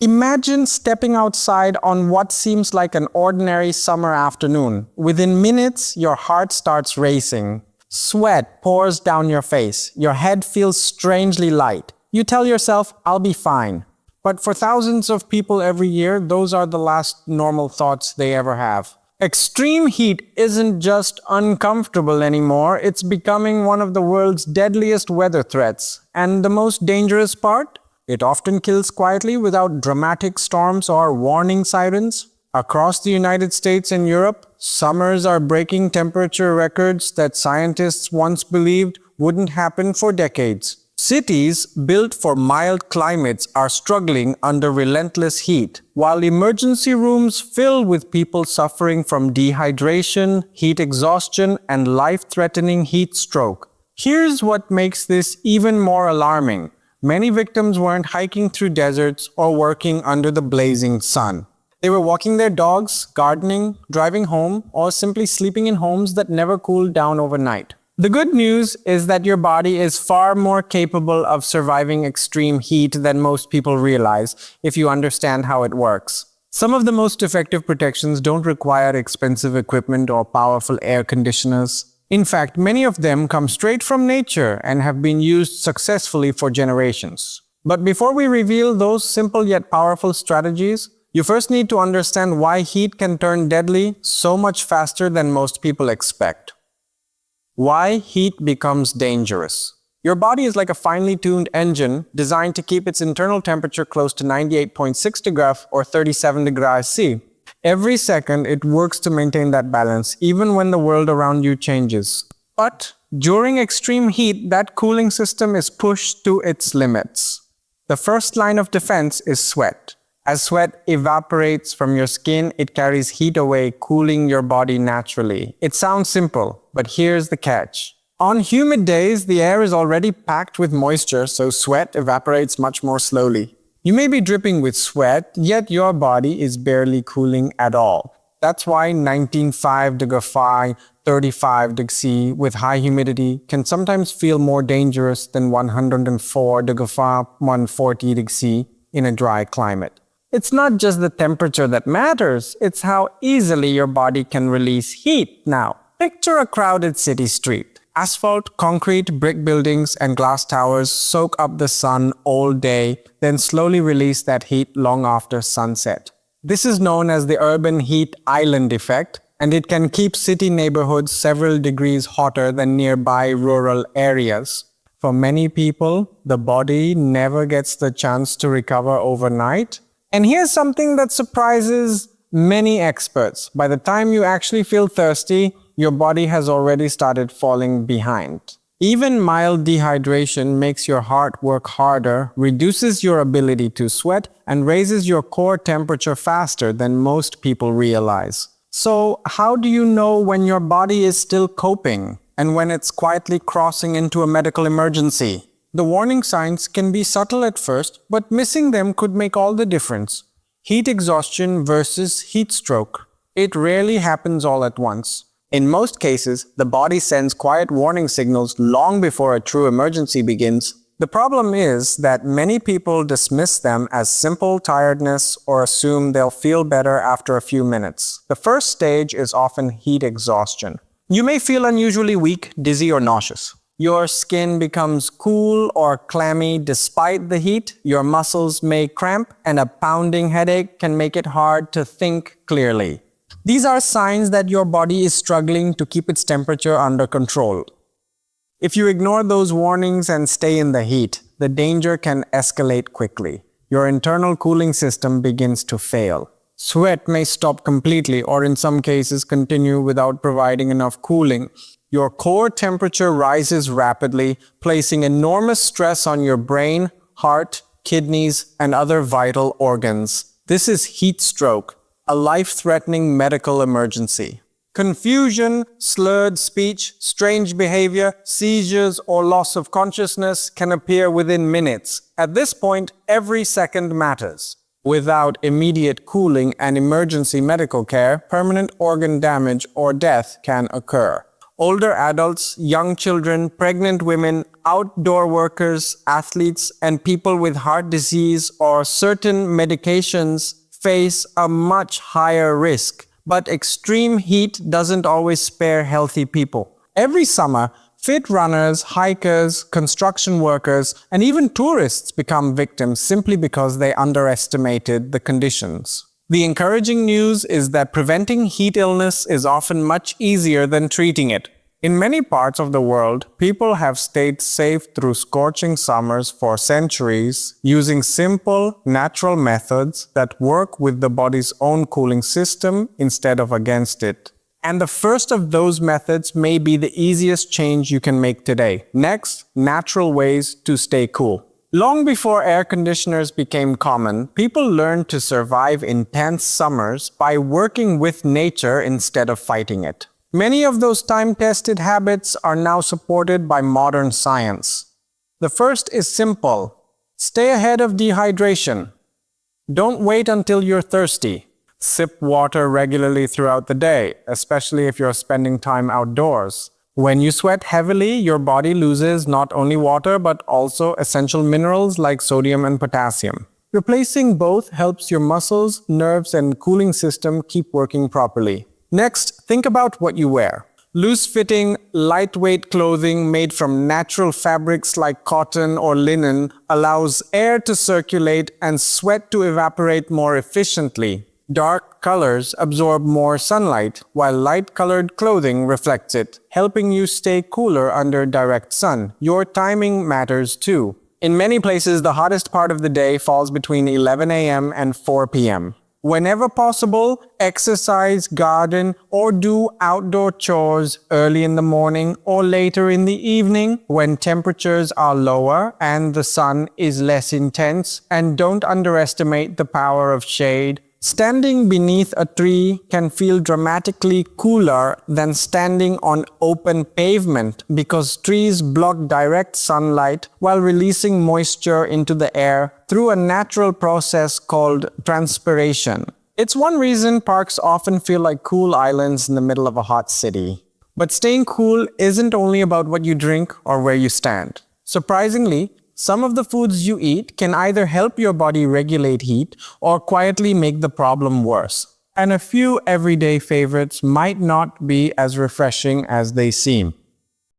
Imagine stepping outside on what seems like an ordinary summer afternoon. Within minutes, your heart starts racing. Sweat pours down your face. Your head feels strangely light. You tell yourself, "I'll be fine." But for thousands of people every year, those are the last normal thoughts they ever have. Extreme heat isn't just uncomfortable anymore, it's becoming one of the world's deadliest weather threats. And the most dangerous part? It often kills quietly without dramatic storms or warning sirens. Across the United States and Europe, summers are breaking temperature records that scientists once believed wouldn't happen for decades. Cities built for mild climates are struggling under relentless heat, while emergency rooms fill with people suffering from dehydration, heat exhaustion, and life-threatening heat stroke. Here's what makes this even more alarming. Many victims weren't hiking through deserts or working under the blazing sun. They were walking their dogs, gardening, driving home, or simply sleeping in homes that never cooled down overnight. The good news is that your body is far more capable of surviving extreme heat than most people realize if you understand how it works. Some of the most effective protections don't require expensive equipment or powerful air conditioners. In fact, many of them come straight from nature and have been used successfully for generations. But before we reveal those simple yet powerful strategies, you first need to understand why heat can turn deadly so much faster than most people expect. Why heat becomes dangerous. Your body is like a finely tuned engine designed to keep its internal temperature close to 98.6 degrees or 37 degrees C. Every second, it works to maintain that balance, even when the world around you changes. But during extreme heat, that cooling system is pushed to its limits. The first line of defense is sweat. As sweat evaporates from your skin, it carries heat away, cooling your body naturally. It sounds simple, but here's the catch. On humid days, the air is already packed with moisture, so sweat evaporates much more slowly. You may be dripping with sweat, yet your body is barely cooling at all. That's why 19.5 degrees Fahrenheit, 35 degrees C with high humidity can sometimes feel more dangerous than 104 degrees Fahrenheit, 140 degrees C in a dry climate. It's not just the temperature that matters, it's how easily your body can release heat. Now, picture a crowded city street. Asphalt, concrete, brick buildings, and glass towers soak up the sun all day, then slowly release that heat long after sunset. This is known as the urban heat island effect, and it can keep city neighborhoods several degrees hotter than nearby rural areas. For many people, the body never gets the chance to recover overnight. And here's something that surprises many experts. By the time you actually feel thirsty, your body has already started falling behind. Even mild dehydration makes your heart work harder, reduces your ability to sweat, and raises your core temperature faster than most people realize. So, how do you know when your body is still coping and when it's quietly crossing into a medical emergency? The warning signs can be subtle at first, but missing them could make all the difference. Heat exhaustion versus heat stroke. It rarely happens all at once. In most cases, the body sends quiet warning signals long before a true emergency begins. The problem is that many people dismiss them as simple tiredness or assume they'll feel better after a few minutes. The first stage is often heat exhaustion. You may feel unusually weak, dizzy, or nauseous. Your skin becomes cool or clammy despite the heat, your muscles may cramp, and a pounding headache can make it hard to think clearly. These are signs that your body is struggling to keep its temperature under control. If you ignore those warnings and stay in the heat, the danger can escalate quickly. Your internal cooling system begins to fail. Sweat may stop completely or in some cases continue without providing enough cooling. Your core temperature rises rapidly, placing enormous stress on your brain, heart, kidneys, and other vital organs. This is heat stroke, a life-threatening medical emergency. Confusion, slurred speech, strange behavior, seizures, or loss of consciousness can appear within minutes. At this point, every second matters. Without immediate cooling and emergency medical care, permanent organ damage or death can occur. Older adults, young children, pregnant women, outdoor workers, athletes, and people with heart disease or certain medications face a much higher risk. But extreme heat doesn't always spare healthy people. Every summer, fit runners, hikers, construction workers, and even tourists become victims simply because they underestimated the conditions. The encouraging news is that preventing heat illness is often much easier than treating it. In many parts of the world, people have stayed safe through scorching summers for centuries using simple, natural methods that work with the body's own cooling system instead of against it. And the first of those methods may be the easiest change you can make today. Next, natural ways to stay cool. Long before air conditioners became common, people learned to survive intense summers by working with nature instead of fighting it. Many of those time-tested habits are now supported by modern science. The first is simple. Stay ahead of dehydration. Don't wait until you're thirsty. Sip water regularly throughout the day, especially if you're spending time outdoors. When you sweat heavily, your body loses not only water but also essential minerals like sodium and potassium. Replacing both helps your muscles, nerves, and cooling system keep working properly. Next, think about what you wear. Loose-fitting, lightweight clothing made from natural fabrics like cotton or linen allows air to circulate and sweat to evaporate more efficiently. Dark colors absorb more sunlight, while light-colored clothing reflects it, helping you stay cooler under direct sun. Your timing matters too. In many places, the hottest part of the day falls between 11 a.m. and 4 p.m. Whenever possible, exercise, garden, or do outdoor chores early in the morning or later in the evening when temperatures are lower and the sun is less intense. And don't underestimate the power of shade. Standing beneath a tree can feel dramatically cooler than standing on open pavement because trees block direct sunlight while releasing moisture into the air through a natural process called transpiration. It's one reason parks often feel like cool islands in the middle of a hot city. But staying cool isn't only about what you drink or where you stand. Surprisingly, some of the foods you eat can either help your body regulate heat or quietly make the problem worse. And a few everyday favorites might not be as refreshing as they seem.